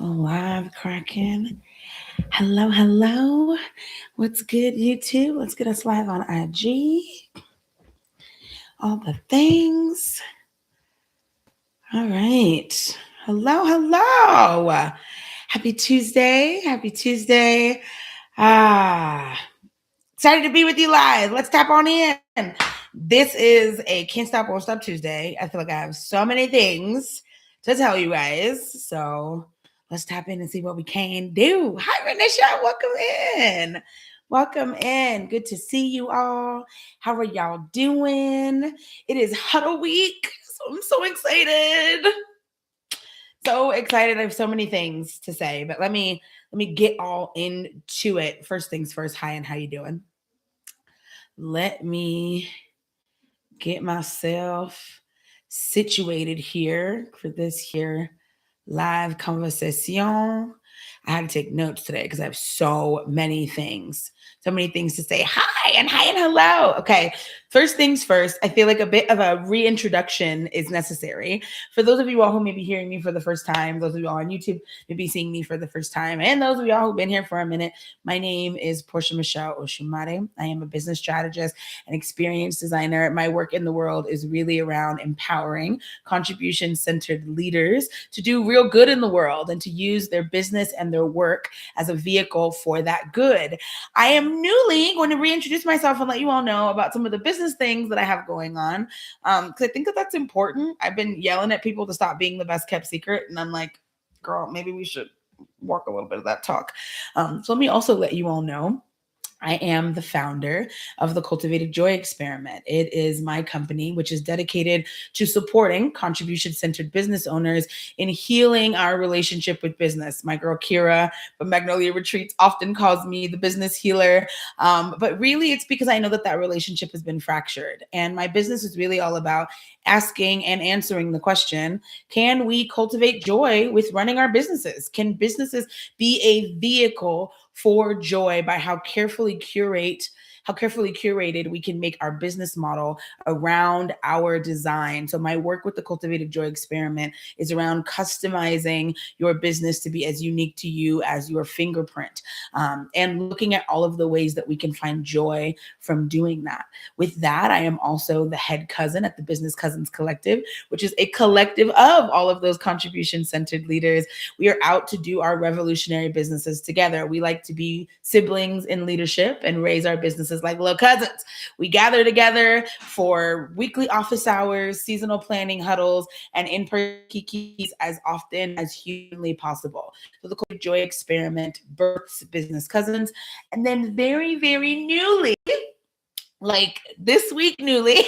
Live cracking. Hello, hello. What's good, YouTube? Let's get us live on IG. All the things. All right. Hello, hello. Happy Tuesday. Happy Tuesday. Excited to be with you live. Let's tap on in. This is a Can't Stop, Won't Stop Tuesday. I feel like I have so many things to tell you guys. So let's tap in and see what we can do. Hi, Renisha. Welcome in. Welcome in. Good to see you all. How are y'all doing? It is Huddle Week. So I'm so excited. So excited. I have so many things to say, but let me get all into it. First things first. Hi, and how you doing? Let me get myself situated here for this here live conversation. I had to take notes today because I have so many things to say. Hi and hello. Okay, first things first, I feel like a bit of a reintroduction is necessary. For those of you all who may be hearing me for the first time, those of you all on YouTube may be seeing me for the first time, and those of y'all who've been here for a minute, my name is Portia Michele Oshumare. I am a business strategist and experience designer. My work in the world is really around empowering contribution-centered leaders to do real good in the world and to use their business and their work as a vehicle for that good. I am newly going to reintroduce myself and let you all know about some of the business things that I have going on, because I think that's important. I've been yelling at people to stop being the best kept secret, and I'm like, girl, maybe we should work a little bit of that talk. So let me also let you all know I am the founder of the Cultivated Joy Experiment. It is my company, which is dedicated to supporting contribution-centered business owners in healing our relationship with business. My girl Kira from Magnolia Retreats often calls me the business healer. But really, it's because I know that relationship has been fractured. And my business is really all about asking and answering the question, can we cultivate joy with running our businesses? Can businesses be a vehicle for joy by how carefully curated we can make our business model around our design. So my work with the Cultivated Joy Experiment is around customizing your business to be as unique to you as your fingerprint, and looking at all of the ways that we can find joy from doing that. With that, I am also the head cousin at the Business Cousins Collective, which is a collective of all of those contribution-centered leaders. We are out to do our revolutionary businesses together. We like to be siblings in leadership and raise our businesses like little cousins. We gather together for weekly office hours, seasonal planning huddles, and in-person kikis as often as humanly possible. So the Cultivated Joy Experiment births Business Cousins. And then very, very newly, like this week newly,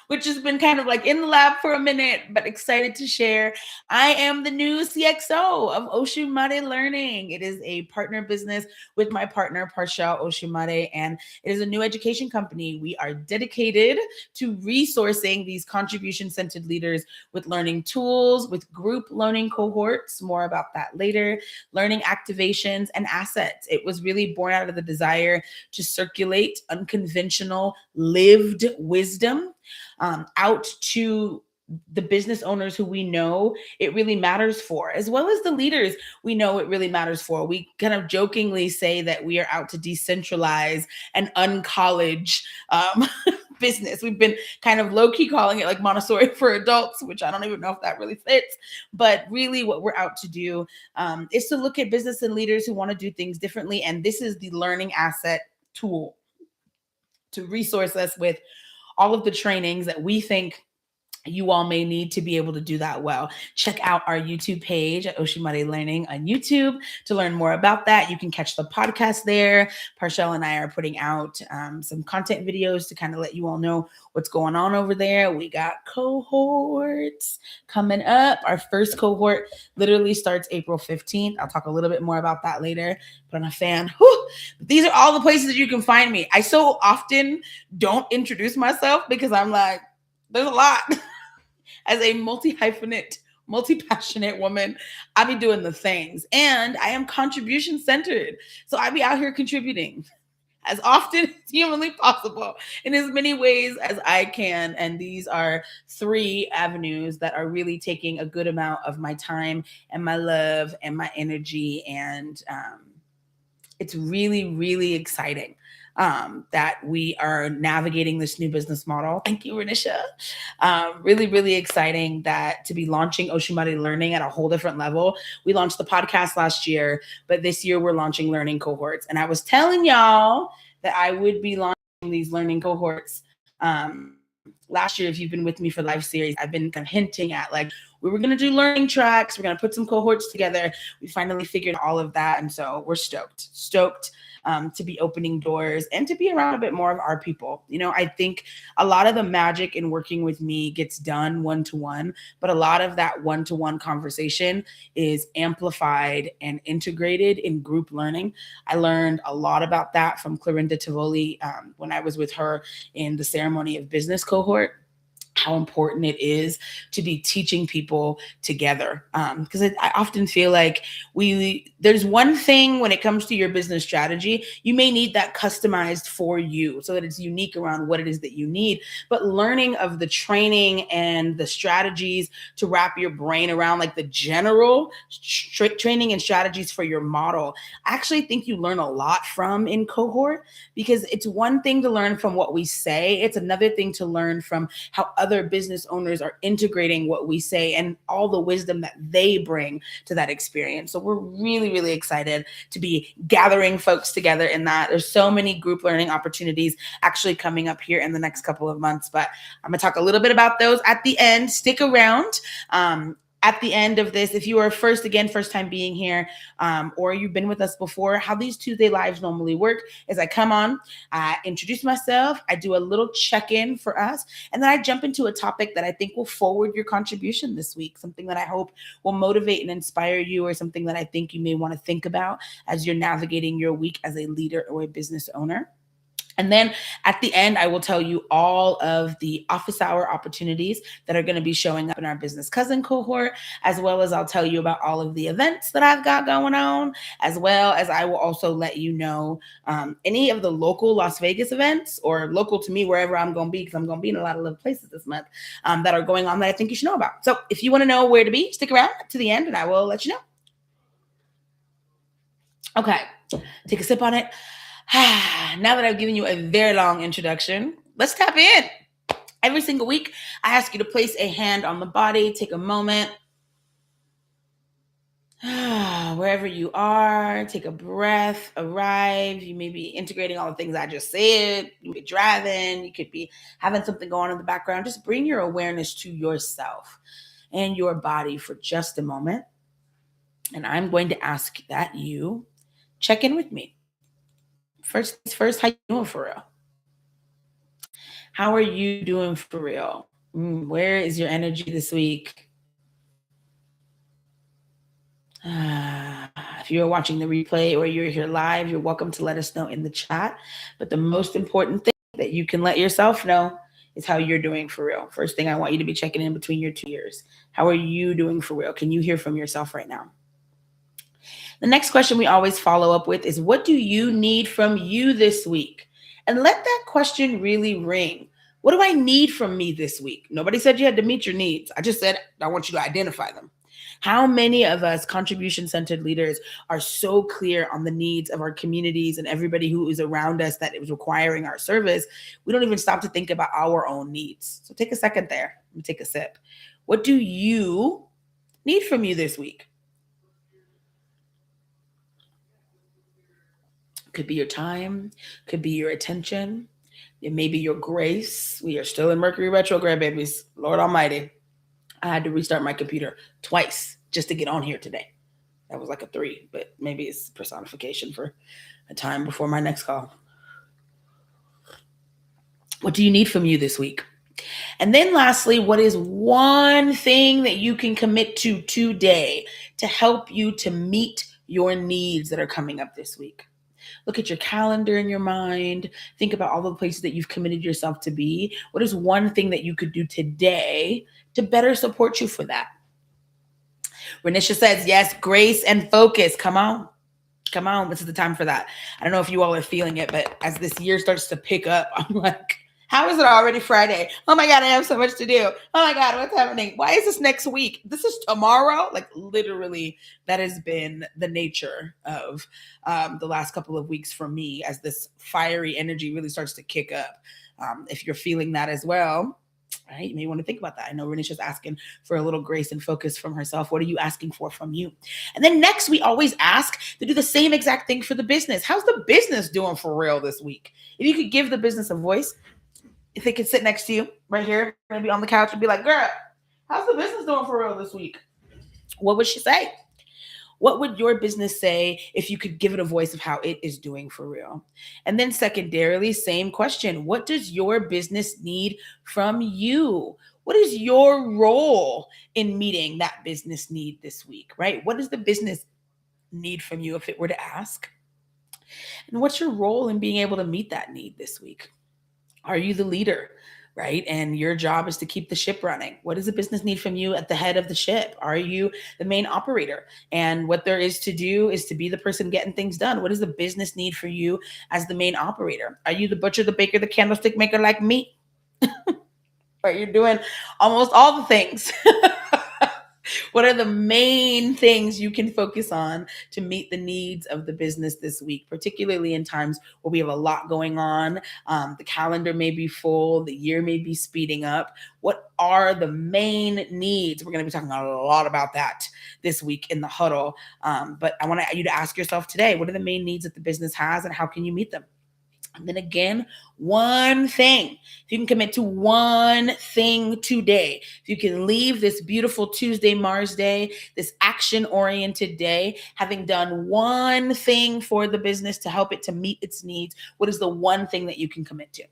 which has been kind of like in the lab for a minute, but excited to share. I am the new CXO of Oshumare Learning. It is a partner business with my partner, Portia Oshumare, and it is a new education company. We are dedicated to resourcing these contribution-centered leaders with learning tools, with group learning cohorts, more about that later, learning activations, and assets. It was really born out of the desire to circulate unconventional lived wisdom out to the business owners who we know it really matters for, as well as the leaders we know it really matters for. We kind of jokingly say that we are out to decentralize and uncollege business. We've been kind of low-key calling it like Montessori for adults, which I don't even know if that really fits. But really what we're out to do is to look at business and leaders who want to do things differently. And this is the learning asset tool to resource us with all of the trainings that we think you all may need to be able to do that well. Check out our YouTube page at Oshumare Learning on YouTube to learn more about that. You can catch the podcast there. Parshell and I are putting out some content videos to kind of let you all know what's going on over there. We got cohorts coming up. Our first cohort literally starts April 15th. I'll talk a little bit more about that later. Put on a fan. Whew. These are all the places that you can find me. I so often don't introduce myself because I'm like, there's a lot. As a multi-hyphenate, multi-passionate woman, I be doing the things. And I am contribution-centered. So I be out here contributing. as often as humanly possible in as many ways as I can. And these are three avenues that are really taking a good amount of my time and my love and my energy. And it's really, really exciting that we are navigating this new business model. Thank you, Renisha. Really, really exciting that to be launching Oshumare Learning at a whole different level. We launched the podcast last year, but this year we're launching learning cohorts. And I was telling y'all that I would be launching these learning cohorts. Last year, if you've been with me for the live series, I've been kind of hinting at like, we were going to do learning tracks. We're going to put some cohorts together. We finally figured all of that. And so we're stoked to be opening doors and to be around a bit more of our people. You know, I think a lot of the magic in working with me gets done one-to-one, but a lot of that one-to-one conversation is amplified and integrated in group learning. I learned a lot about that from Clarinda Tivoli when I was with her in the Ceremony of Business cohort. How important it is to be teaching people together. Because I often feel like there's one thing when it comes to your business strategy, you may need that customized for you so that it's unique around what it is that you need. But learning of the training and the strategies to wrap your brain around like the general training and strategies for your model, I actually think you learn a lot from in cohort, because it's one thing to learn from what we say. It's another thing to learn from how other business owners are integrating what we say and all the wisdom that they bring to that experience. So we're really, really excited to be gathering folks together in that. There's so many group learning opportunities actually coming up here in the next couple of months, but I'm going to talk a little bit about those at the end. Stick around. At the end of this, if you are first time being here, or you've been with us before, how these Tuesday lives normally work is I come on, I introduce myself, I do a little check-in for us, and then I jump into a topic that I think will forward your contribution this week, something that I hope will motivate and inspire you, or something that I think you may want to think about as you're navigating your week as a leader or a business owner. And then at the end, I will tell you all of the office hour opportunities that are going to be showing up in our business cousin cohort, as well as I'll tell you about all of the events that I've got going on, as well as I will also let you know any of the local Las Vegas events, or local to me, wherever I'm going to be, because I'm going to be in a lot of little places this month that are going on that I think you should know about. So if you want to know where to be, stick around to the end and I will let you know. Okay, take a sip on it. Now that I've given you a very long introduction, let's tap in. Every single week, I ask you to place a hand on the body, take a moment. Wherever you are, take a breath, arrive. You may be integrating all the things I just said. You may be driving. You could be having something going on in the background. Just bring your awareness to yourself and your body for just a moment. And I'm going to ask that you check in with me. First, how you doing for real? How are you doing for real? Where is your energy this week? If you're watching the replay or you're here live, you're welcome to let us know in the chat. But the most important thing that you can let yourself know is how you're doing for real. First thing, I want you to be checking in between your 2 ears. How are you doing for real? Can you hear from yourself right now? The next question we always follow up with is, what do you need from you this week? And let that question really ring. What do I need from me this week? Nobody said you had to meet your needs. I just said, I want you to identify them. How many of us contribution-centered leaders are so clear on the needs of our communities and everybody who is around us that it was requiring our service, we don't even stop to think about our own needs. So take a second there and take a sip. What do you need from you this week? Could be your time, could be your attention, it may be your grace. We are still in Mercury retrograde, babies. Lord Almighty. I had to restart my computer twice just to get on here today. That was like a 3, but maybe it's personification for a time before my next call. What do you need from you this week? And then lastly, what is one thing that you can commit to today to help you to meet your needs that are coming up this week? Look at your calendar in your mind. Think about all the places that you've committed yourself to be. What is one thing that you could do today to better support you for that? Renisha says, yes, grace and focus. Come on. Come on, this is the time for that. I don't know if you all are feeling it, but as this year starts to pick up, I'm like, how is it already Friday? Oh my God, I have so much to do. Oh my God, what's happening? Why is this next week? This is tomorrow. Like literally, that has been the nature of the last couple of weeks for me as this fiery energy really starts to kick up. If you're feeling that as well, right, you may want to think about that. I know Renisha's asking for a little grace and focus from herself. What are you asking for from you? And then next, we always ask to do the same exact thing for the business. How's the business doing for real this week? If you could give the business a voice, if they could sit next to you right here, maybe on the couch and be like, girl, how's the business doing for real this week? What would she say? What would your business say if you could give it a voice of how it is doing for real? And then secondarily, same question. What does your business need from you? What is your role in meeting that business need this week, right? What does the business need from you if it were to ask? And what's your role in being able to meet that need this week? Are you the leader, right? And your job is to keep the ship running. What does the business need from you at the head of the ship? Are you the main operator? And what there is to do is to be the person getting things done. What does the business need for you as the main operator? Are you the butcher, the baker, the candlestick maker like me? Or you're doing almost all the things. What are the main things you can focus on to meet the needs of the business this week, particularly in times where we have a lot going on? The calendar may be full, the year may be speeding up. What are the main needs? We're going to be talking a lot about that this week in the huddle. But I want you to ask yourself today, what are the main needs that the business has and how can you meet them? And then again, one thing. If you can commit to one thing today, if you can leave this beautiful Tuesday, Mars Day, this action-oriented day, having done one thing for the business to help it to meet its needs, what is the one thing that you can commit to?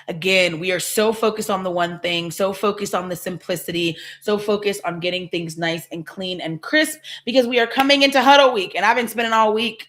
Again, we are so focused on the one thing, so focused on the simplicity, so focused on getting things nice and clean and crisp because we are coming into huddle week and I've been spending all week,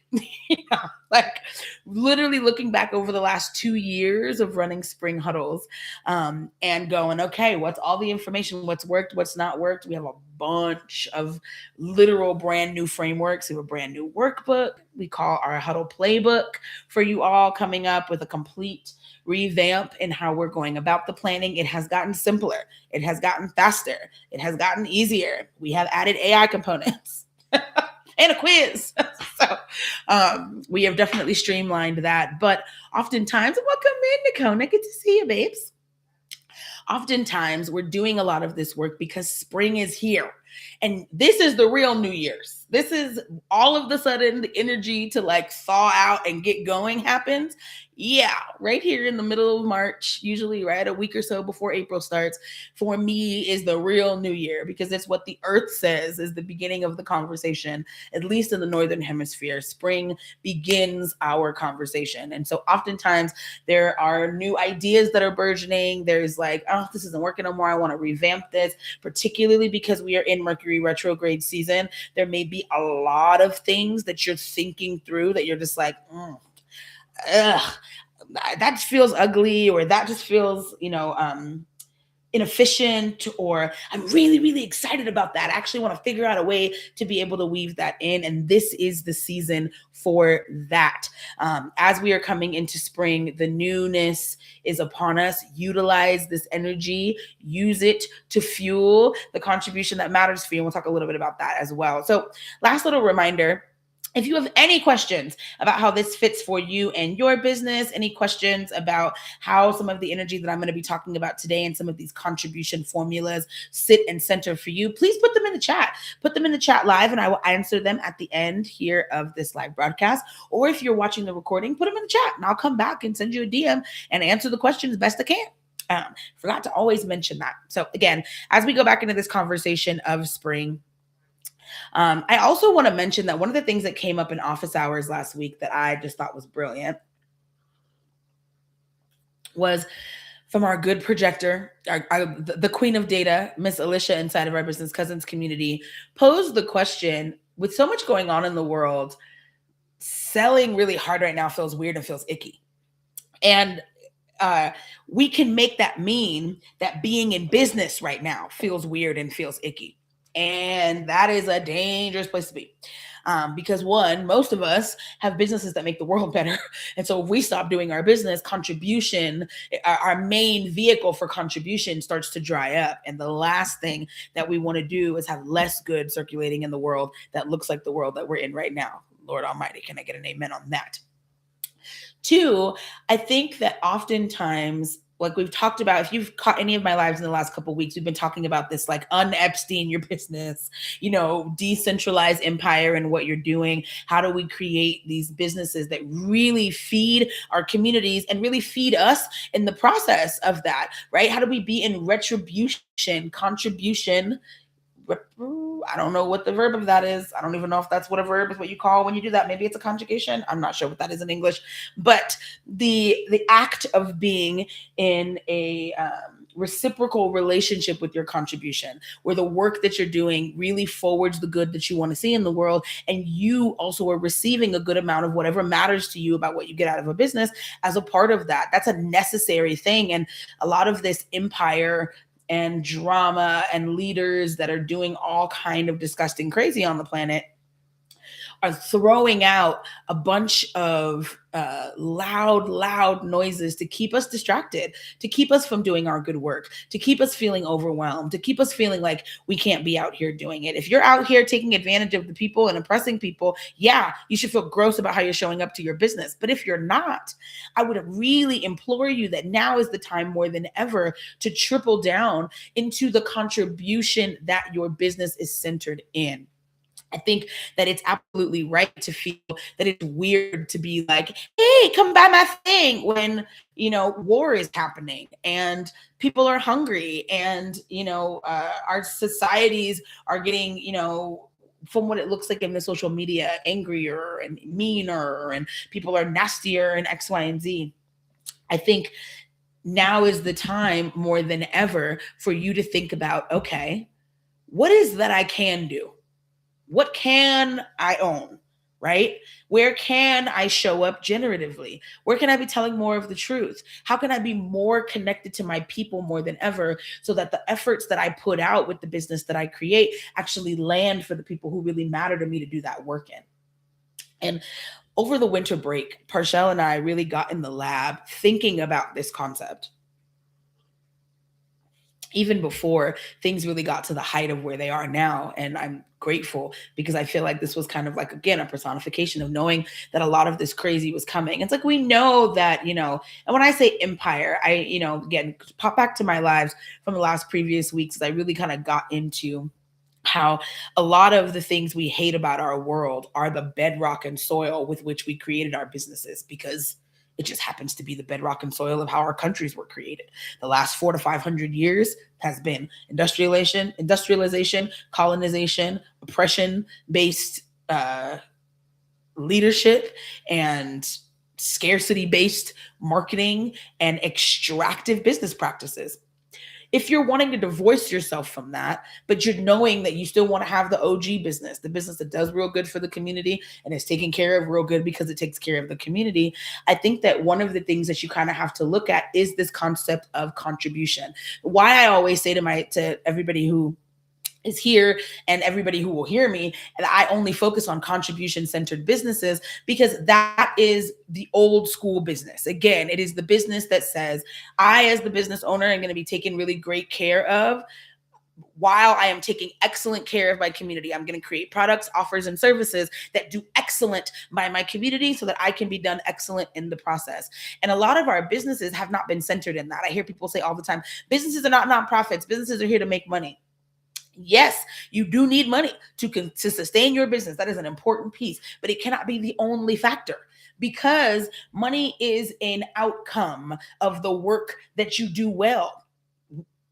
like literally looking back over the last 2 years of running spring huddles and going, okay, what's all the information, what's worked, what's not worked. We have a bunch of literal brand new frameworks. We have a brand new workbook we call our huddle playbook for you all coming up with a complete revamp in how we're going about the planning. It has gotten simpler. It has gotten faster. It has gotten easier. We have added AI components and a quiz. So we have definitely streamlined that. But oftentimes, welcome in, Nicole. Good to see you, babes. Oftentimes, we're doing a lot of this work because spring is here. And this is the real New Year's. This is all of the sudden the energy to like thaw out and get going happens. Yeah, right here in the middle of March, usually right a week or so before April starts, for me is the real New Year because it's what the earth says is the beginning of the conversation, at least in the Northern Hemisphere. Spring begins our conversation. And so oftentimes there are new ideas that are burgeoning. There's like, oh, this isn't working no more. I want to revamp this, particularly because we are in Mercury retrograde season. There may be a lot of things that you're thinking through that you're just like, ugh, that just feels ugly, or that just feels, inefficient, or I'm really, really excited about that. I actually want to figure out a way to be able to weave that in. And this is the season for that. As we are coming into spring, the newness is upon us. Utilize this energy, use it to fuel the contribution that matters for you. And we'll talk a little bit about that as well. So last little reminder, if you have any questions about how this fits for you and your business, any questions about how some of the energy that I'm going to be talking about today and some of these contribution formulas sit and center for you, please put them in the chat. Put them in the chat live and I will answer them at the end here of this live broadcast. Or if you're watching the recording, put them in the chat and I'll come back and send you a DM and answer the questions best I can. Forgot to always mention that. So again, as we go back into this conversation of spring, I also want to mention that one of the things that came up in office hours last week that I just thought was brilliant was from our good projector, the queen of data, Miss Alicia, inside of our Business Cousins community, posed the question, with so much going on in the world, selling really hard right now feels weird and feels icky. And we can make that mean that being in business right now feels weird and feels icky. And that is a dangerous place to be. Because one, most of us have businesses that make the world better. And so if we stop doing our business, contribution, our main vehicle for contribution starts to dry up. And the last thing that we want to do is have less good circulating in the world that looks like the world that we're in right now. Lord Almighty, can I get an amen on that? Two, I think that oftentimes, like we've talked about, if you've caught any of my lives in the last couple of weeks, we've been talking about this like un-Epstein your business, decentralized empire and what you're doing. How do we create these businesses that really feed our communities and really feed us in the process of that, right? How do we be in retribution, contribution? I don't know what the verb of that is. I don't even know if that's what a verb is, what you call when you do that. Maybe it's a conjugation. I'm not sure what that is in English. But the act of being in a reciprocal relationship with your contribution, where the work that you're doing really forwards the good that you want to see in the world, and you also are receiving a good amount of whatever matters to you about what you get out of a business as a part of that. That's a necessary thing. And a lot of this empire and drama and leaders that are doing all kind of disgusting crazy on the planet are throwing out a bunch of loud noises to keep us distracted, to keep us from doing our good work, to keep us feeling overwhelmed, to keep us feeling like we can't be out here doing it. If you're out here taking advantage of the people and oppressing people, yeah, you should feel gross about how you're showing up to your business. But if you're not, I would really implore you that now is the time more than ever to triple down into the contribution that your business is centered in. I think that it's absolutely right to feel that it's weird to be like, hey, come buy my thing when, war is happening and people are hungry and, our societies are getting, from what it looks like in the social media, angrier and meaner and people are nastier and X, Y, and Z. I think now is the time more than ever for you to think about, okay, what is that I can do? What can I own, right? Where can I show up generatively? Where can I be telling more of the truth? How can I be more connected to my people more than ever so that the efforts that I put out with the business that I create actually land for the people who really matter to me to do that work in? And over the winter break, Parshell and I really got in the lab thinking about this concept, even before things really got to the height of where they are now. And I'm grateful because I feel like this was kind of like, again, a personification of knowing that a lot of this crazy was coming. It's like, we know that, and when I say empire, I, again, pop back to my lives from the last previous weeks, as I really kind of got into how a lot of the things we hate about our world are the bedrock and soil with which we created our businesses, because it just happens to be the bedrock and soil of how our countries were created. The last 400 to 500 years has been industrialization, colonization, oppression-based leadership, and scarcity-based marketing and extractive business practices. If you're wanting to divorce yourself from that, but you're knowing that you still want to have the OG business, the business that does real good for the community and is taken care of real good because it takes care of the community, I think that one of the things that you kind of have to look at is this concept of contribution. Why I always say to everybody who is here and everybody who will hear me, and I only focus on contribution-centered businesses, because that is the old school business. Again, it is the business that says, I, as the business owner, am going to be taken really great care of while I am taking excellent care of my community. I'm going to create products, offers, and services that do excellent by my community so that I can be done excellent in the process. And a lot of our businesses have not been centered in that. I hear people say all the time, businesses are not nonprofits. Businesses are here to make money. Yes, you do need money to sustain your business. That is an important piece, but it cannot be the only factor, because money is an outcome of the work that you do well,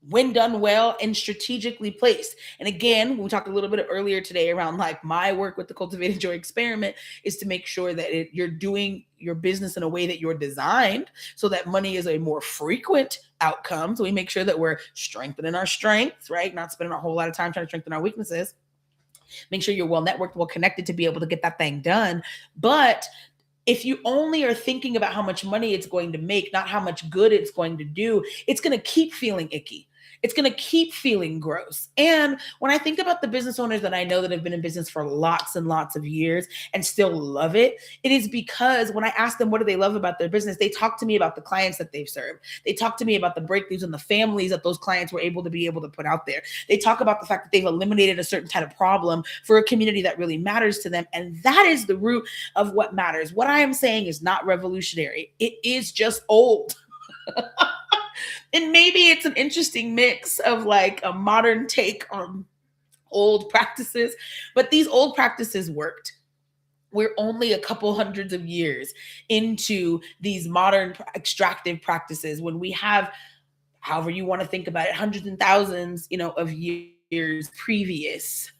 when done well and strategically placed. And again, we talked a little bit earlier today around like my work with the Cultivated Joy experiment is to make sure that you're doing your business in a way that you're designed so that money is a more frequent outcome. So we make sure that we're strengthening our strengths, right? Not spending a whole lot of time trying to strengthen our weaknesses. Make sure you're well networked, well connected to be able to get that thing done. But if you only are thinking about how much money it's going to make, not how much good it's going to do, it's going to keep feeling icky. It's going to keep feeling gross. And when I think about the business owners that I know that have been in business for lots and lots of years and still love it, it is because when I ask them what do they love about their business, they talk to me about the clients that they've served. They talk to me about the breakthroughs and the families that those clients were able to put out there. They talk about the fact that they've eliminated a certain type of problem for a community that really matters to them. And that is the root of what matters. What I am saying is not revolutionary. It is just old. And maybe it's an interesting mix of like a modern take on old practices, but these old practices worked. We're only a couple hundreds of years into these modern extractive practices when we have, however you want to think about it, hundreds and thousands, of years previous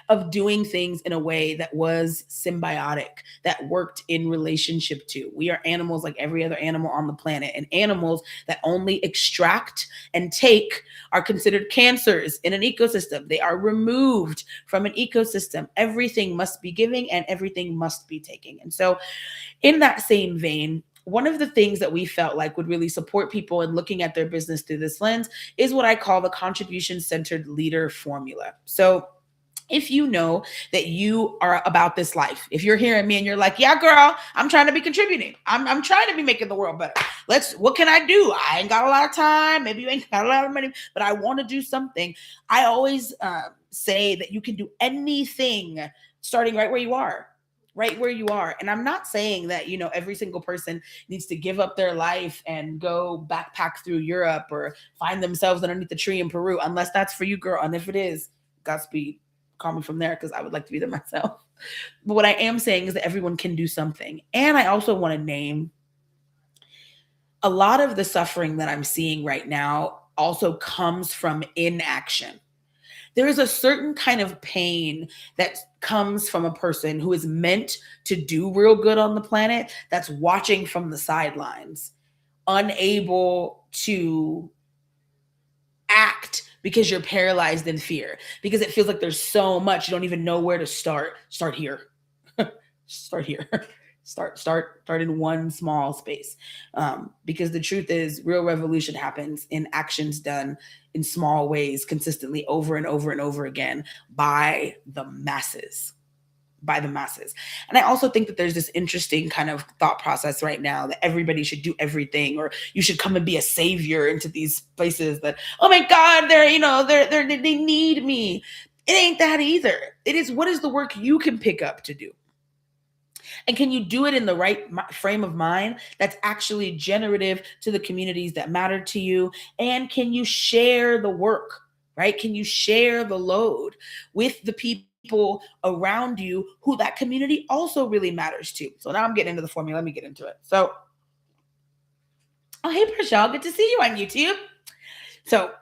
of doing things in a way that was symbiotic, that worked in relationship to. We are animals like every other animal on the planet, and animals that only extract and take are considered cancers in an ecosystem. They are removed from an ecosystem. Everything must be giving and everything must be taking. And so, in that same vein, one of the things that we felt like would really support people in looking at their business through this lens is what I call the contribution-centered leader formula. So if you know that you are about this life, if you're hearing me and you're like, yeah, girl, I'm trying to be contributing. I'm trying to be making the world better. What can I do? I ain't got a lot of time. Maybe you ain't got a lot of money, but I want to do something. I always say that you can do anything starting right where you are. Right where you are. And I'm not saying that, every single person needs to give up their life and go backpack through Europe or find themselves underneath the tree in Peru, unless that's for you, girl. And if it is, Godspeed. Call me from there because I would like to be there myself. But what I am saying is that everyone can do something. And I also want to name a lot of the suffering that I'm seeing right now also comes from inaction. There is a certain kind of pain that comes from a person who is meant to do real good on the planet that's watching from the sidelines, unable to act because you're paralyzed in fear, because it feels like there's so much you don't even know where to start. Start here. Start here. Start in one small space. Because the truth is, real revolution happens in actions done in small ways consistently over and over and over again by the masses. And I also think that there's this interesting kind of thought process right now that everybody should do everything, or you should come and be a savior into these places that, oh my God, they need me. It ain't that either. It is, what is the work you can pick up to do? And can you do it in the right frame of mind that's actually generative to the communities that matter to you? And can you share the work, right? Can you share the load with the people around you who that community also really matters to? So now I'm getting into the formula. Let me get into it. So, oh, hey, Portia, good to see you on YouTube. So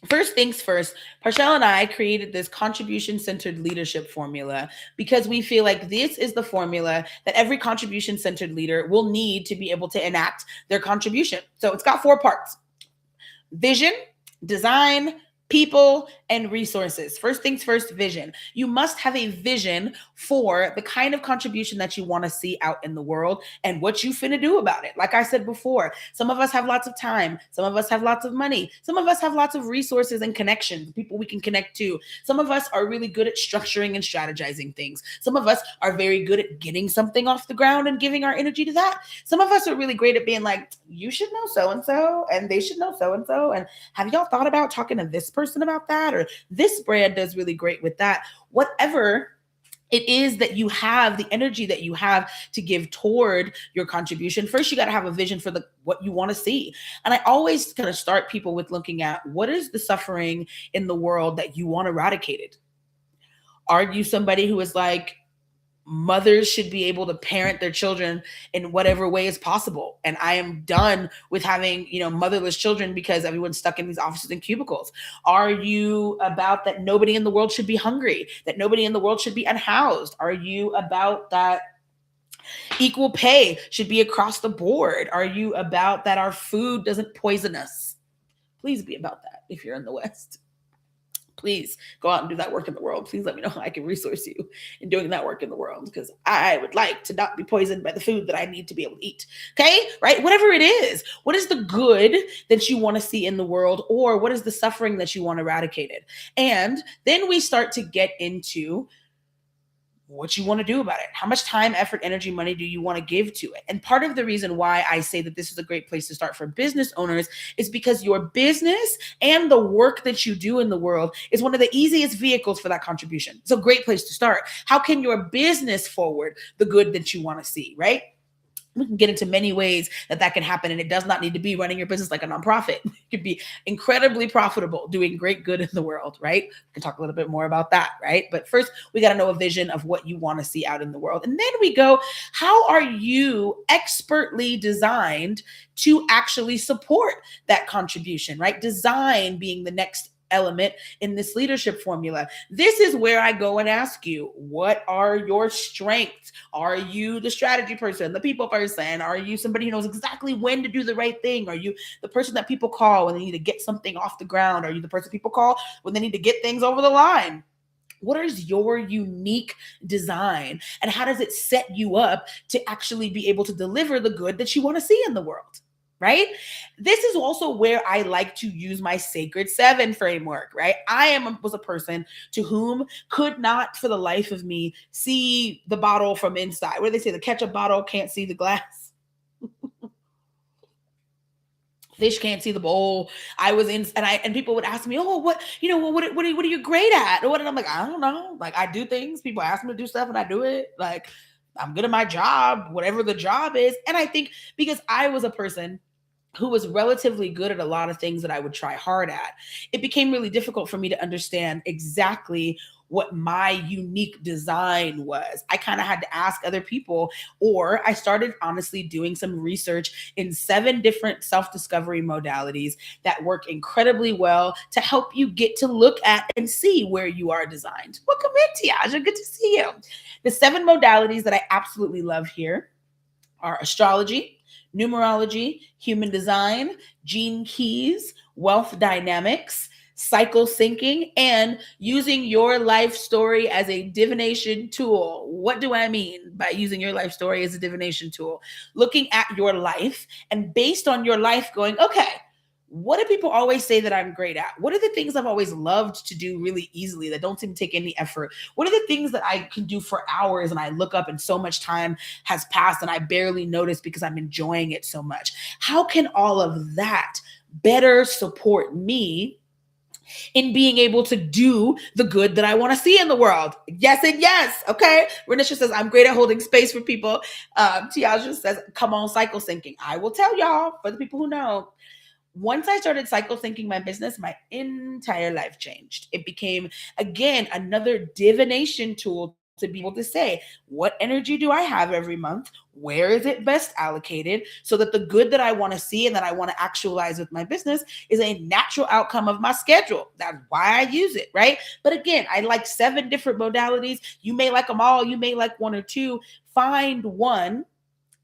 first things first, Portia and I created this contribution-centered leadership formula because we feel like this is the formula that every contribution-centered leader will need to be able to enact their contribution. So it's got 4 parts: vision, design, people, and resources. First things first, vision. You must have a vision for the kind of contribution that you want to see out in the world and what you finna do about it. Like I said before, some of us have lots of time. Some of us have lots of money. Some of us have lots of resources and connections, people we can connect to. Some of us are really good at structuring and strategizing things. Some of us are very good at getting something off the ground and giving our energy to that. Some of us are really great at being like, you should know so-and-so, and they should know so-and-so. And have y'all thought about talking to this person about that? Or this brand does really great with that. Whatever it is that you have, the energy that you have to give toward your contribution, first you got to have a vision for what you want to see. And I always kind of start people with looking at, what is the suffering in the world that you want eradicated? Are you somebody who is like, mothers should be able to parent their children in whatever way is possible, and I am done with having, motherless children because everyone's stuck in these offices and cubicles? Are you about that nobody in the world should be hungry, that nobody in the world should be unhoused? Are you about that equal pay should be across the board? Are you about that our food doesn't poison us? Please be about that if you're in the West. please go out and do that work in the world. Please let me know how I can resource you in doing that work in the world, because I would like to not be poisoned by the food that I need to be able to eat. Okay, right? Whatever it is, what is the good that you want to see in the world, or what is the suffering that you want eradicated? And then we start to get into what you want to do about it. How much time, effort, energy, money do you want to give to it? And part of the reason why I say that this is a great place to start for business owners is because your business and the work that you do in the world is one of the easiest vehicles for that contribution. It's a great place to start. How can your business forward the good that you want to see, right? We can get into many ways that can happen, and it does not need to be running your business like a nonprofit. It could be incredibly profitable, doing great good in the world, right? We can talk a little bit more about that, right? But first, we got to know a vision of what you want to see out in the world. And then we go, how are you expertly designed to actually support that contribution, right? Design being the next element in this leadership formula. This is where I go and ask you, what are your strengths? Are you the strategy person, the people person? Are you somebody who knows exactly when to do the right thing? Are you the person that people call when they need to get something off the ground? Are you the person people call when they need to get things over the line? What is your unique design, and how does it set you up to actually be able to deliver the good that you want to see in the world? Right? This is also where I like to use my Sacred Seven framework, right? Was a person to whom could not for the life of me see the bottle from inside. What do they say? The ketchup bottle can't see the glass. Fish can't see the bowl. I was in, and people would ask me, "Oh, what are you great at?" Or what? And I'm like, I don't know. Like, I do things. People ask me to do stuff, and I do it. Like, I'm good at my job, whatever the job is. And I think because I was a person who was relatively good at a lot of things that I would try hard at, it became really difficult for me to understand exactly what my unique design was. I kind of had to ask other people, or I started honestly doing some research in 7 different self-discovery modalities that work incredibly well to help you get to look at and see where you are designed. Welcome in, Tiaja. Good to see you. The 7 modalities that I absolutely love here are astrology, numerology, human design, gene keys, wealth dynamics, cycle syncing, and using your life story as a divination tool. What do I mean by using your life story as a divination tool? Looking at your life and based on your life going, okay, what do people always say that I'm great at? What are the things I've always loved to do really easily that don't seem to take any effort? What are the things that I can do for hours and I look up and so much time has passed and I barely notice because I'm enjoying it so much? How can all of that better support me in being able to do the good that I want to see in the world? Yes and yes. Okay. Renisha says, I'm great at holding space for people. Tiaja says, come on, cycle syncing. I will tell y'all, for the people who know, once I started cycle syncing my business, my entire life changed. It became, again, another divination tool to be able to say, what energy do I have every month? Where is it best allocated so that the good that I want to see and that I want to actualize with my business is a natural outcome of my schedule? That's why I use it, right? But again, I like 7 different modalities. You may like them all. You may like 1 or 2. Find one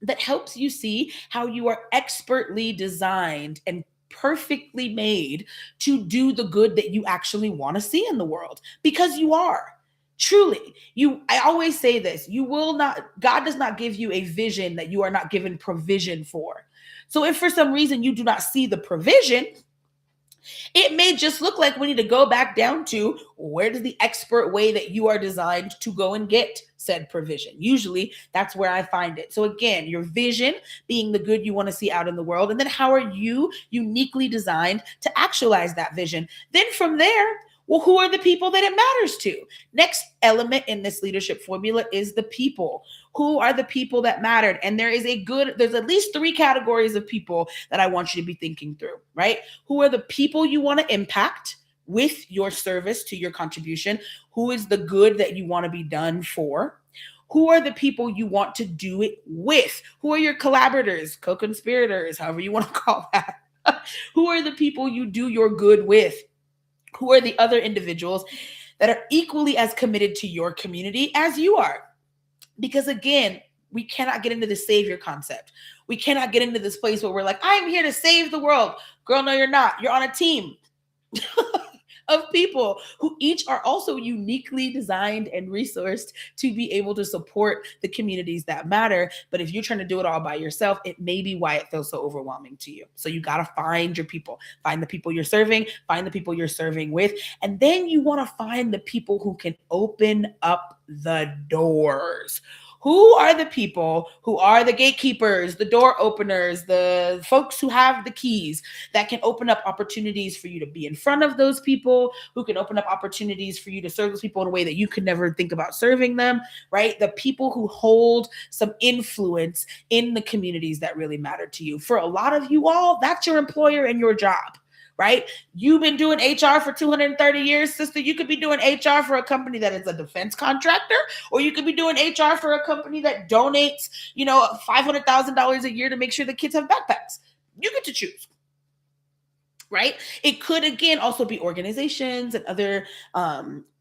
that helps you see how you are expertly designed and perfectly made to do the good that you actually want to see in the world, because you are. Truly, I always say this, God does not give you a vision that you are not given provision for. So if for some reason you do not see the provision, it may just look like we need to go back down to, where does the expert way that you are designed to go and get said provision? Usually that's where I find it. So again, your vision being the good you want to see out in the world. And then how are you uniquely designed to actualize that vision? Then from there, well, who are the people that it matters to? Next element in this leadership formula is the people. Who are the people that mattered? And there's at least 3 categories of people that I want you to be thinking through, right? Who are the people you want to impact with your service to your contribution? Who is the good that you want to be done for? Who are the people you want to do it with? Who are your collaborators, co-conspirators, however you want to call that? Who are the people you do your good with? Who are the other individuals that are equally as committed to your community as you are? Because again, we cannot get into the savior concept. We cannot get into this place where we're like, I'm here to save the world. Girl, no, you're not. You're on a team. of people who each are also uniquely designed and resourced to be able to support the communities that matter. But if you're trying to do it all by yourself, it may be why it feels so overwhelming to you. So you got to find your people, find the people you're serving, find the people you're serving with. And then you want to find the people who can open up the doors. Who are the people who are the gatekeepers, the door openers, the folks who have the keys that can open up opportunities for you to be in front of those people, who can open up opportunities for you to serve those people in a way that you could never think about serving them, right? The people who hold some influence in the communities that really matter to you. For a lot of you all, that's your employer and your job. Right? You've been doing HR for 230 years, sister. You could be doing HR for a company that is a defense contractor, or you could be doing HR for a company that donates, $500,000 a year to make sure the kids have backpacks. You get to choose. Right? It could, again, also be organizations and other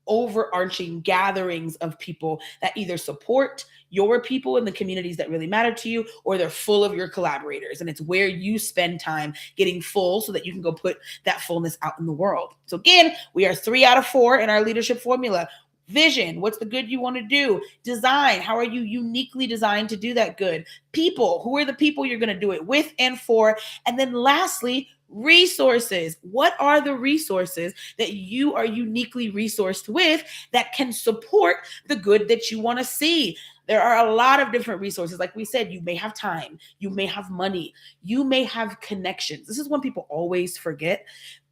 overarching gatherings of people that either support your people in the communities that really matter to you, or they're full of your collaborators. And it's where you spend time getting full so that you can go put that fullness out in the world. So again, we are 3 out of 4 in our leadership formula. Vision, what's the good you want to do? Design, how are you uniquely designed to do that good? People, who are the people you're going to do it with and for? And then lastly, resources. What are the resources that you are uniquely resourced with that can support the good that you want to see? There are a lot of different resources. Like we said, you may have time, you may have money, you may have connections. This is one people always forget.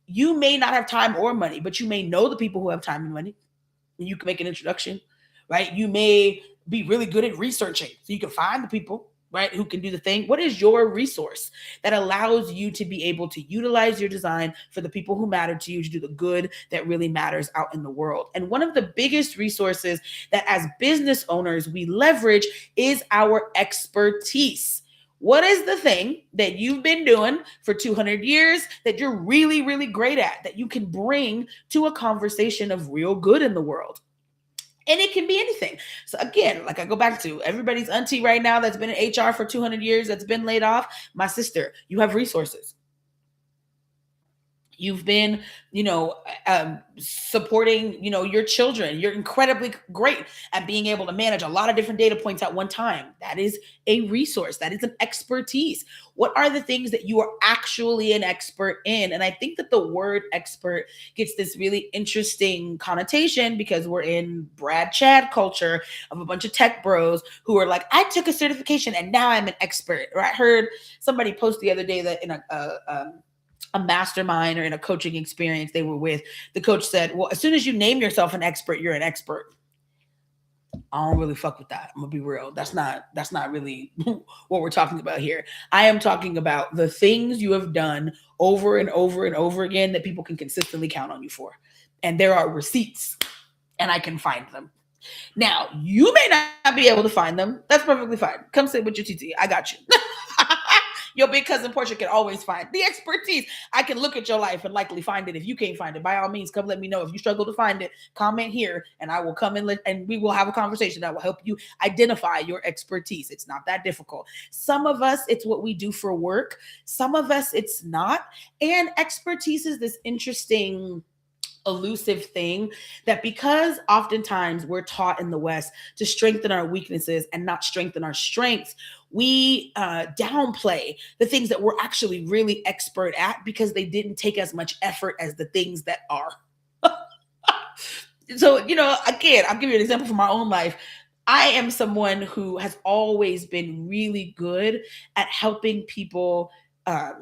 You may not have time or money, but you may know the people who have time and money. And you can make an introduction, right? You may be really good at researching, so you can find the people, right, who can do the thing. What is your resource that allows you to be able to utilize your design for the people who matter to you, to do the good that really matters out in the world? And one of the biggest resources that as business owners we leverage is our expertise. What is the thing that you've been doing for 200 years that you're really, really great at, that you can bring to a conversation of real good in the world? And it can be anything. So again, like I go back to everybody's auntie right now that's been in HR for 200 years, that's been laid off. My sister, you have resources. You've been, supporting, your children. You're incredibly great at being able to manage a lot of different data points at one time. That is a resource. That is an expertise. What are the things that you are actually an expert in? And I think that the word expert gets this really interesting connotation because we're in Brad Chad culture of a bunch of tech bros who are like, I took a certification and now I'm an expert. Or I heard somebody post the other day that in a mastermind or in a coaching experience they were with, the coach said, well, as soon as you name yourself an expert, you're an expert. I don't really fuck with that. I'm gonna be real. That's not really what we're talking about here. I am talking about the things you have done over and over and over again that people can consistently count on you for. And there are receipts and I can find them. Now, you may not be able to find them. That's perfectly fine. Come sit with your TT. I got you. Your big cousin Portia can always find the expertise. I can look at your life and likely find it. If you can't find it, by all means, come let me know. If you struggle to find it, comment here and I will come and we will have a conversation that will help you identify your expertise. It's not that difficult. Some of us, it's what we do for work. Some of us, it's not. And expertise is this interesting elusive thing that, because oftentimes we're taught in the West to strengthen our weaknesses and not strengthen our strengths, we downplay the things that we're actually really expert at because they didn't take as much effort as the things that are. So, again, I'll give you an example from my own life. I am someone who has always been really good at helping people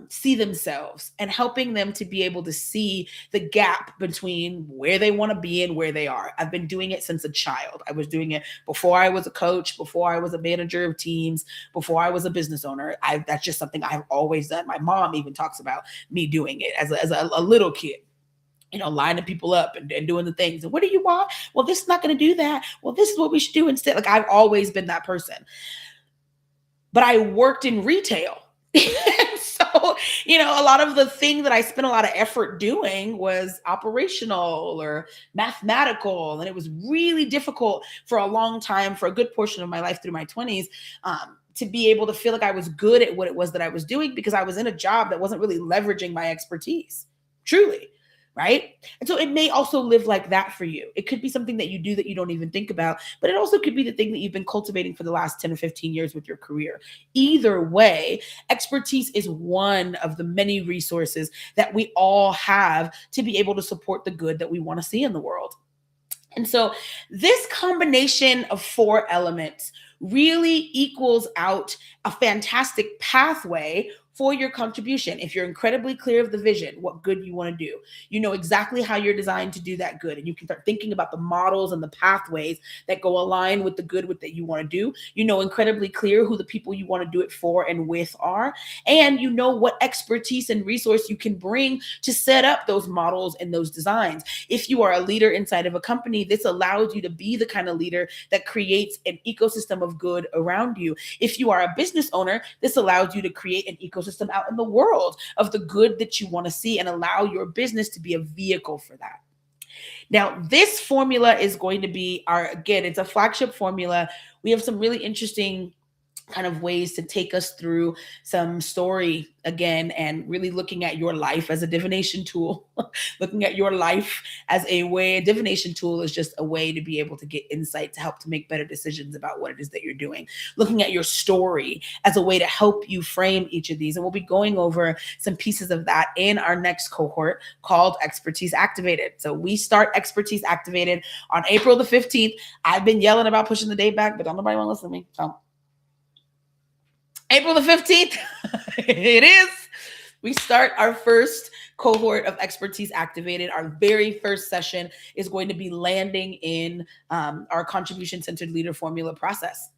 see themselves and helping them to be able to see the gap between where they want to be and where they are. I've been doing it since a child. I was doing it before I was a coach, before I was a manager of teams, before I was a business owner. That's just something I've always done. My mom even talks about me doing it as a little kid. Lining people up and doing the things. And what do you want? Well, this is not going to do that. Well, this is what we should do instead. Like, I've always been that person. But I worked in retail. So, a lot of the thing that I spent a lot of effort doing was operational or mathematical. And it was really difficult for a long time, for a good portion of my life through my 20s, to be able to feel like I was good at what it was that I was doing because I was in a job that wasn't really leveraging my expertise. Truly. right? And so it may also live like that for you. It could be something that you do that you don't even think about, but it also could be the thing that you've been cultivating for the last 10 or 15 years with your career. Either way, expertise is one of the many resources that we all have to be able to support the good that we want to see in the world. And so this combination of four elements really equals out a fantastic pathway for your contribution. If you're incredibly clear of the vision, what good you want to do, you know exactly how you're designed to do that good. And you can start thinking about the models and the pathways that go align with the good with that you want to do. You know incredibly clear who the people you want to do it for and with are. And you know what expertise and resource you can bring to set up those models and those designs. If you are a leader inside of a company, this allows you to be the kind of leader that creates an ecosystem of good around you. If you are a business owner, this allows you to create an ecosystem out in the world of the good that you want to see and allow your business to be a vehicle for that. Now, this formula is going to be again, it's a flagship formula. We have some really interesting kind of ways to take us through some story again and really looking at your life as a divination tool. Looking at your life as a divination tool is just a way to be able to get insight to help to make better decisions about what it is that you're doing. Looking at your story as a way to help you frame each of these. And we'll be going over some pieces of that in our next cohort called Expertise Activated. So we start Expertise Activated on April the 15th. I've been yelling about pushing the date back, but don't nobody want to listen to me. So April the 15th, it is. We start our first cohort of Expertise Activated. Our very first session is going to be landing in our contribution-centered leader formula process.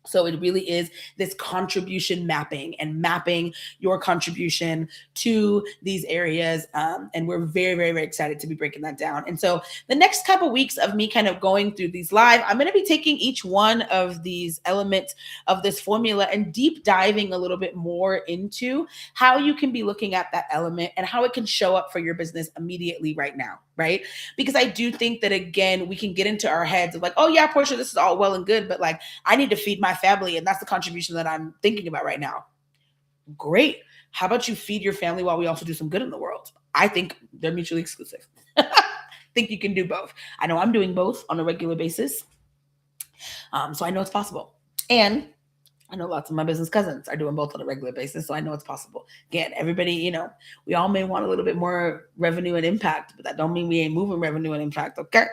So it really is this contribution mapping and mapping your contribution to these areas. And we're very, very, very excited to be breaking that down. And so the next couple of weeks of me kind of going through these live, I'm going to be taking each one of these elements of this formula and deep diving a little bit more into how you can be looking at that element and how it can show up for your business immediately right now. Right? Because I do think that, again, we can get into our heads of like, oh yeah, Portia, this is all well and good, but like, I need to feed my family. And that's the contribution that I'm thinking about right now. Great. How about you feed your family while we also do some good in the world? I think they're mutually exclusive. I think you can do both. I know I'm doing both on a regular basis. So I know it's possible. And I know lots of my business cousins are doing both on a regular basis, so I know it's possible. Again, everybody, we all may want a little bit more revenue and impact, but that don't mean we ain't moving revenue and impact, okay?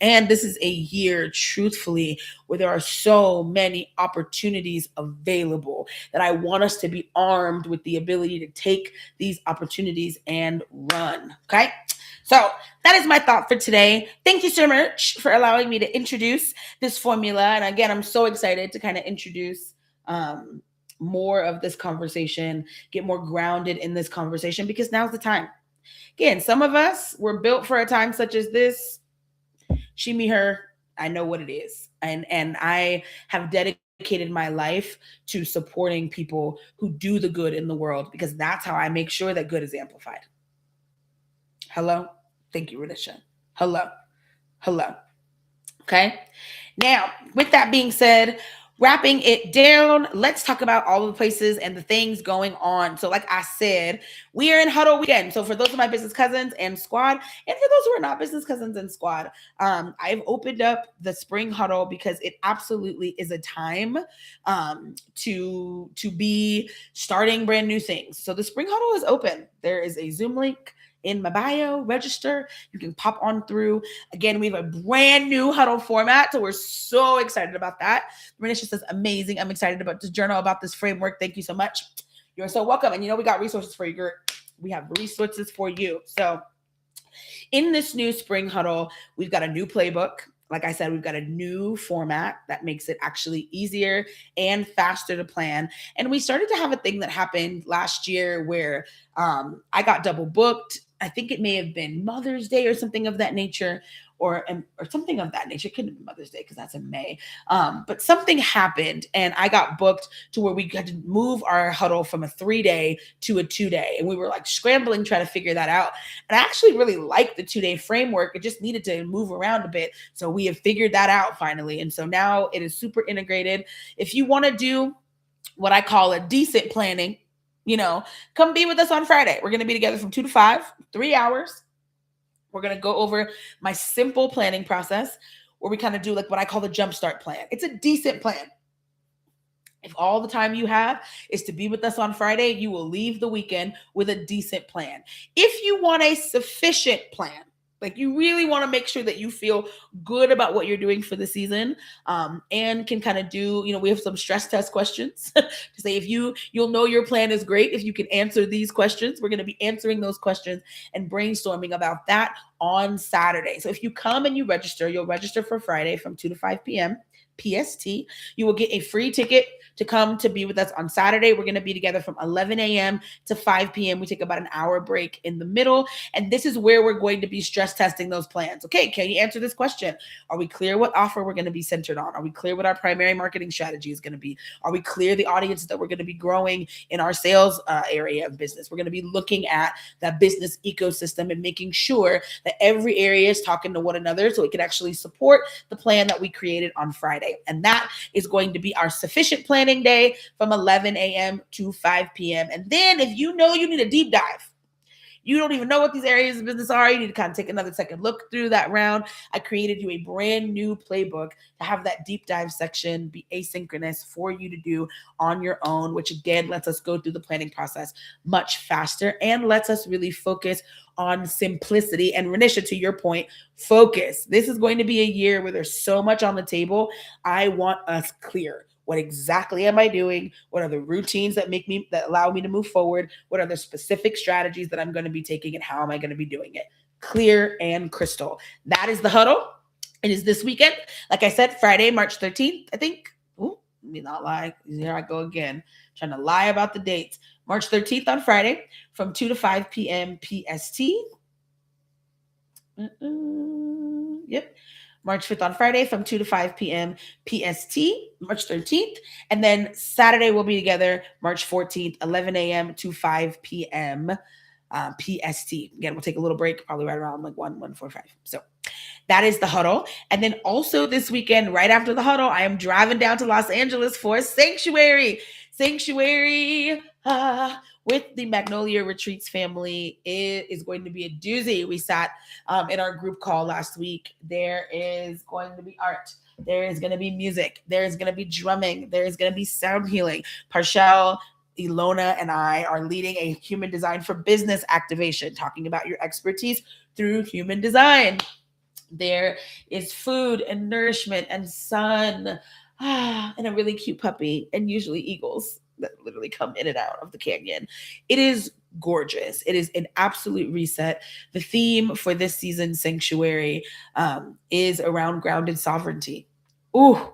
And this is a year, truthfully, where there are so many opportunities available that I want us to be armed with the ability to take these opportunities and run, okay? So that is my thought for today. Thank you so much for allowing me to introduce this formula. And again, I'm so excited to kind of introduce more of this conversation, get more grounded in this conversation, because now's the time. Again, some of us were built for a time such as this. She, me, her. I know what it is. And I have dedicated my life to supporting people who do the good in the world, because that's how I make sure that good is amplified. Hello? Thank you, Renisha. Hello. Okay? Now, with that being said, wrapping it down, let's talk about all the places and the things going on. So like I said, we are in huddle weekend. So for those of my business cousins and squad, and for those who are not business cousins and squad, I've opened up the spring huddle because it absolutely is a time to be starting brand new things. So the spring huddle is open. There is a Zoom link in my bio. Register. You can pop on through. Again, we have a brand new huddle format, so we're so excited about that. Renisha says, amazing. I'm excited about this journal, about this framework. Thank you so much. You're so welcome. And we got resources for you. We have resources for you. So in this new spring huddle, we've got a new playbook. Like I said, we've got a new format that makes it actually easier and faster to plan. And we started to have a thing that happened last year where I got double booked. I think it may have been Mother's Day or something of that nature, or something of that nature. It couldn't be Mother's Day because that's in May. But something happened and I got booked to where we had to move our huddle from a 3-day to a 2-day. And we were like scrambling, trying to figure that out. And I actually really liked the 2-day framework. It just needed to move around a bit. So we have figured that out finally. And so now it is super integrated. If you want to do what I call a decent planning, come be with us on Friday. We're going to be together from 2 to 5, 3 hours. We're going to go over my simple planning process where we kind of do like what I call the jumpstart plan. It's a decent plan. If all the time you have is to be with us on Friday, you will leave the weekend with a decent plan. If you want a sufficient plan, like you really want to make sure that you feel good about what you're doing for the season, and can kind of do, we have some stress test questions to say if you'll know your plan is great if you can answer these questions. We're going to be answering those questions and brainstorming about that on Saturday. So if you come and you'll register for Friday from 2 to 5 p.m. PST. You will get a free ticket to come to be with us on Saturday. We're going to be together from 11 a.m. to 5 p.m. We take about an hour break in the middle. And this is where we're going to be stress testing those plans. Okay, can you answer this question? Are we clear what offer we're going to be centered on? Are we clear what our primary marketing strategy is going to be? Are we clear the audiences that we're going to be growing in our sales area of business? We're going to be looking at that business ecosystem and making sure that every area is talking to one another so it can actually support the plan that we created on Friday. And that is going to be our sufficient planning day from 11 a.m. to 5 p.m. And then if you need a deep dive, you don't even know what these areas of business are, you need to kind of take another second look through that round. I created you a brand new playbook to have that deep dive section be asynchronous for you to do on your own, which again lets us go through the planning process much faster and lets us really focus on simplicity. And Renisha, to your point, focus. This is going to be a year where there's so much on the table. I want us clear. What exactly am I doing? What are the routines that allow me to move forward? What are the specific strategies that I'm going to be taking and how am I going to be doing it? Clear and crystal. That is the huddle. It is this weekend. Like I said, Friday, March 13th, I think. Ooh, let me not lie. Here I go again. Trying to lie about the dates. March 13th on Friday from 2 to 5 p.m. PST. Yep. March 5th on Friday from 2 to 5 p.m. PST, March 13th. And then Saturday we'll be together, March 14th, 11 a.m. to 5 p.m. PST. Again, we'll take a little break, probably right around like 1:45. So that is the huddle. And then also this weekend, right after the huddle, I am driving down to Los Angeles for Sanctuary. With the Magnolia Retreats family. It is going to be a doozy. We sat in our group call last week. There is going to be art. There is going to be music. There is going to be drumming. There is going to be sound healing. Parshell, Ilona, and I are leading a human design for business activation, talking about your expertise through human design. There is food and nourishment and sun and a really cute puppy and usually eagles that literally come in and out of the canyon. It is gorgeous. It is an absolute reset. The theme for this season's Sanctuary is around grounded sovereignty. Ooh,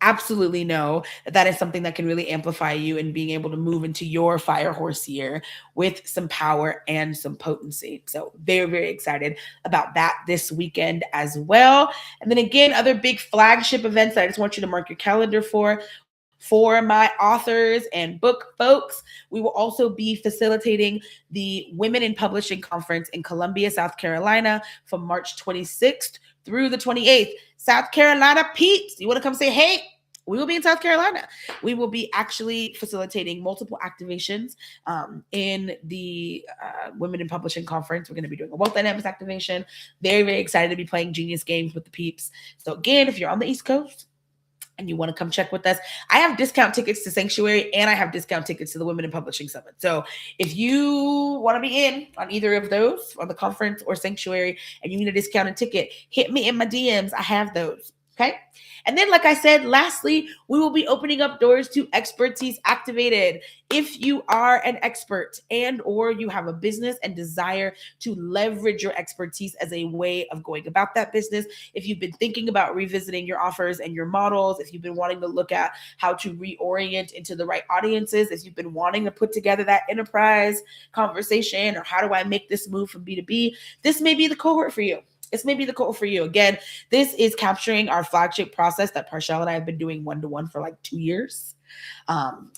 absolutely know that is something that can really amplify you in being able to move into your fire horse year with some power and some potency. So very, very excited about that this weekend as well. And then again, other big flagship events that I just want you to mark your calendar for my authors and book folks. We will also be facilitating the Women in Publishing Conference in Columbia, South Carolina from March 26th through the 28th. South Carolina peeps, you want to come say hey? We will be in South Carolina. We will be actually facilitating multiple activations in the Women in Publishing Conference. We're going to be doing a Wealth Dynamics activation. Very, very excited to be playing Genius Games with the peeps. So again, if you're on the East Coast and you want to come check with us, I have discount tickets to Sanctuary and I have discount tickets to the Women in Publishing Summit. So if you want to be in on either of those, on the conference or Sanctuary, and you need a discounted ticket, hit me in my DMs. I have those. Okay. And then, like I said, lastly, we will be opening up doors to Expertise Activated. If you are an expert and or you have a business and desire to leverage your expertise as a way of going about that business, if you've been thinking about revisiting your offers and your models, if you've been wanting to look at how to reorient into the right audiences, if you've been wanting to put together that enterprise conversation or how do I make this move from B2B, this may be the cohort for you. This may be the goal for you. Again, this is capturing our flagship process that Parshell and I have been doing one-to-one for like 2 years.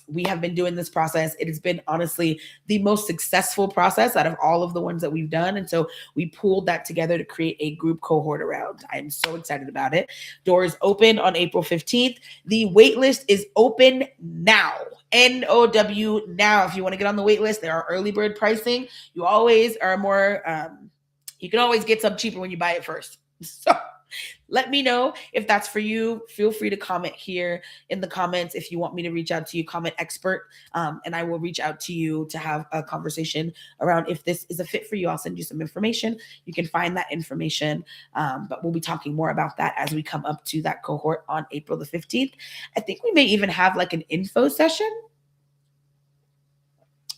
We have been doing this process. It has been honestly the most successful process out of all of the ones that we've done. And so we pulled that together to create a group cohort around. I am so excited about it. Doors open on April 15th. The wait list is open now. NOW now. If you want to get on the wait list, there are early bird pricing. You always are more You can always get some cheaper when you buy it first. So let me know if that's for you. Feel free to comment here in the comments if you want me to reach out to you, comment expert, and I will reach out to you to have a conversation around if this is a fit for you. I'll send you some information. You can find that information, but we'll be talking more about that as we come up to that cohort on April the 15th. I think we may even have like an info session.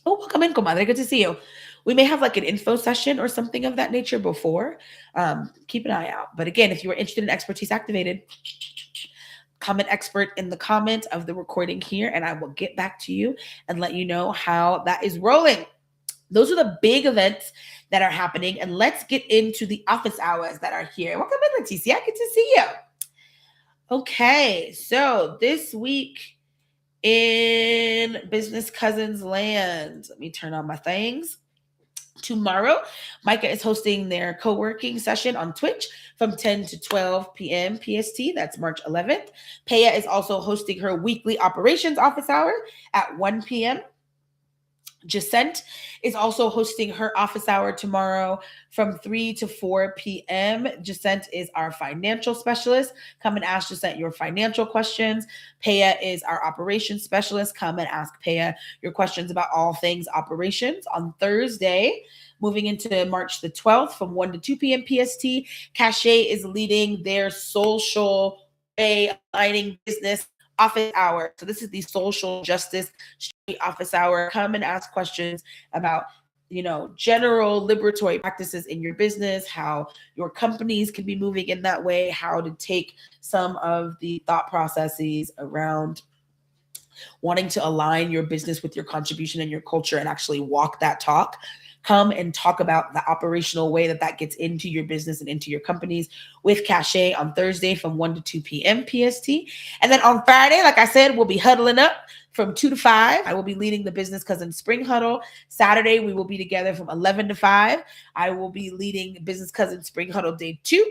Oh, welcome in, comadre. Good to see you. We may have like an info session or something of that nature before. Keep an eye out. But again, if you are interested in Expertise Activated, comment expert in the comment of the recording here, and I will get back to you and let you know how that is rolling. Those are the big events that are happening. And let's get into the office hours that are here. Welcome in, Leticia. Good to see you. Okay, so this week in Business Cousins land, let me turn on my things. Tomorrow, Micah is hosting their co-working session on Twitch from 10 to 12 p.m. PST. That's March 11th. Peya is also hosting her weekly operations office hour at 1 p.m. Jacent is also hosting her office hour tomorrow from 3 to 4 p.m. Jacent is our financial specialist. Come and ask Jacent your financial questions. Peya is our operations specialist. Come and ask Peya your questions about all things operations. On Thursday, moving into March the 12th from 1 to 2 p.m. PST, Cache is leading their social aligning business office hour. So this is the social justice office hour. Come and ask questions about, general liberatory practices in your business, how your companies can be moving in that way, how to take some of the thought processes around wanting to align your business with your contribution and your culture and actually walk that talk. Come and talk about the operational way that gets into your business and into your companies with Cache on Thursday from 1 to 2 p.m. PST. And then on Friday, like I said, we'll be huddling up from 2 to 5. I will be leading the Business Cousin Spring Huddle. Saturday, we will be together from 11 to 5. I will be leading Business Cousin Spring Huddle Day 2.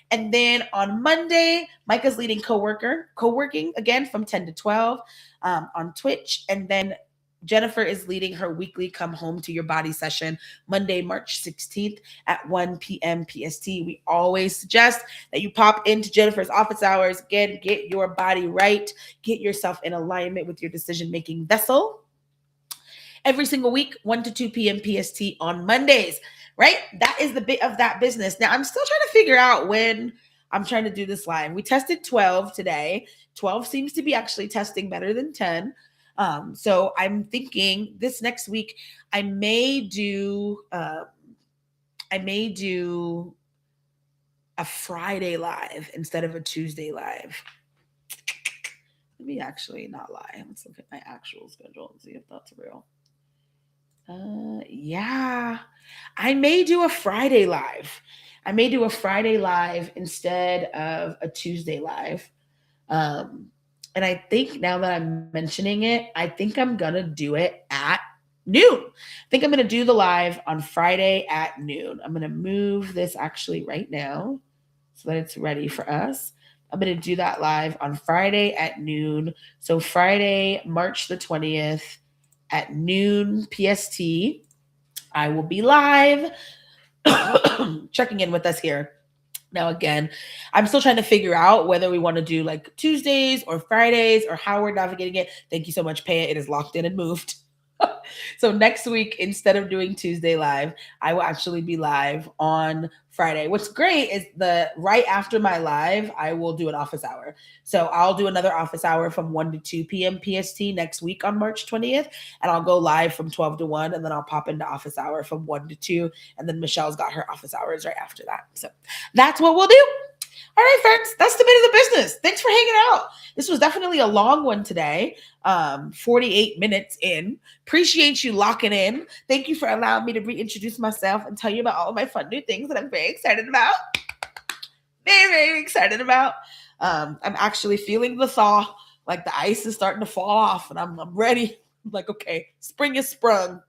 And then on Monday, Micah's leading co-working again from 10 to 12 on Twitch. And then Jennifer is leading her weekly Come Home to Your Body session Monday, March 16th at 1 p.m. PST. We always suggest that you pop into Jennifer's office hours. Again, get your body right. Get yourself in alignment with your decision-making vessel. Every single week, 1 to 2 p.m. PST on Mondays, right? That is the bit of that business. Now, I'm still trying to figure out when I'm trying to do this live. We tested 12 today. 12 seems to be actually testing better than 10. So I'm thinking this next week, I may do a Friday live instead of a Tuesday live. Let me actually not lie. Let's look at my actual schedule and see if that's real. Yeah, I may do a Friday live. Instead of a Tuesday live. And I think now that I'm mentioning it, I think I'm going to do it at noon. I think I'm going to do the live on Friday at noon. I'm going to move this actually right now so that it's ready for us. I'm going to do that live on Friday at noon. So Friday, March the 20th at noon PST, I will be live checking in with us here. Now, again, I'm still trying to figure out whether we want to do like Tuesdays or Fridays or how we're navigating it. Thank you so much, Peya. It is locked in and moved. So next week, instead of doing Tuesday live, I will actually be live on Friday. What's great is right after my live, I will do an office hour. So I'll do another office hour from 1 to 2 p.m. PST next week on March 20th. And I'll go live from 12 to 1. And then I'll pop into office hour from 1 to 2. And then Michelle's got her office hours right after that. So that's what we'll do. All right, friends, that's the bit of the business. Thanks for hanging out. This was definitely a long one today, 48 minutes in. Appreciate you locking in. Thank you for allowing me to reintroduce myself and tell you about all of my fun new things that I'm very excited about. Very, very excited about. I'm actually feeling the thaw, like the ice is starting to fall off, and I'm ready. I'm like, okay, spring is sprung.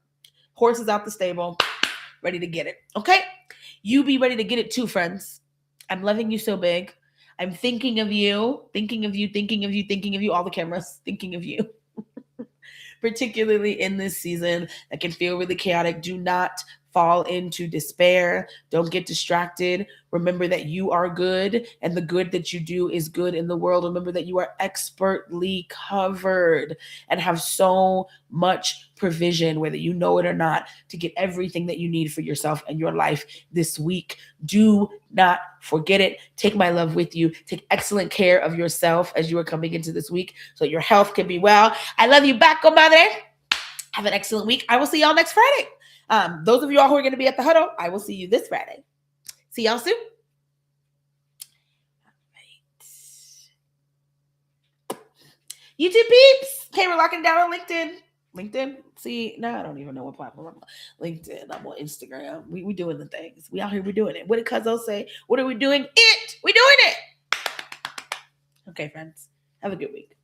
Horse is out the stable, ready to get it. Okay? You be ready to get it too, friends. I'm loving you so big. I'm thinking of you, all the cameras, thinking of you. Particularly in this season that can feel really chaotic. Do not fall into despair. Don't get distracted. Remember that you are good, and the good that you do is good in the world. Remember that you are expertly covered and have so much provision, whether you know it or not, to get everything that you need for yourself and your life this week. Do not forget it. Take my love with you. Take excellent care of yourself as you are coming into this week so your health can be well. I love you back, comadre. Have an excellent week. I will see y'all next Friday. Those of y'all who are going to be at the huddle, I will see you this Friday. See y'all soon. YouTube peeps. Okay, we're locking down on LinkedIn. LinkedIn. See, now I don't even know what platform I'm on. LinkedIn. I'm on Instagram. We doing the things. We out here. We doing it. What did Cuzzo say? What are we doing? We doing it. Okay, friends. Have a good week.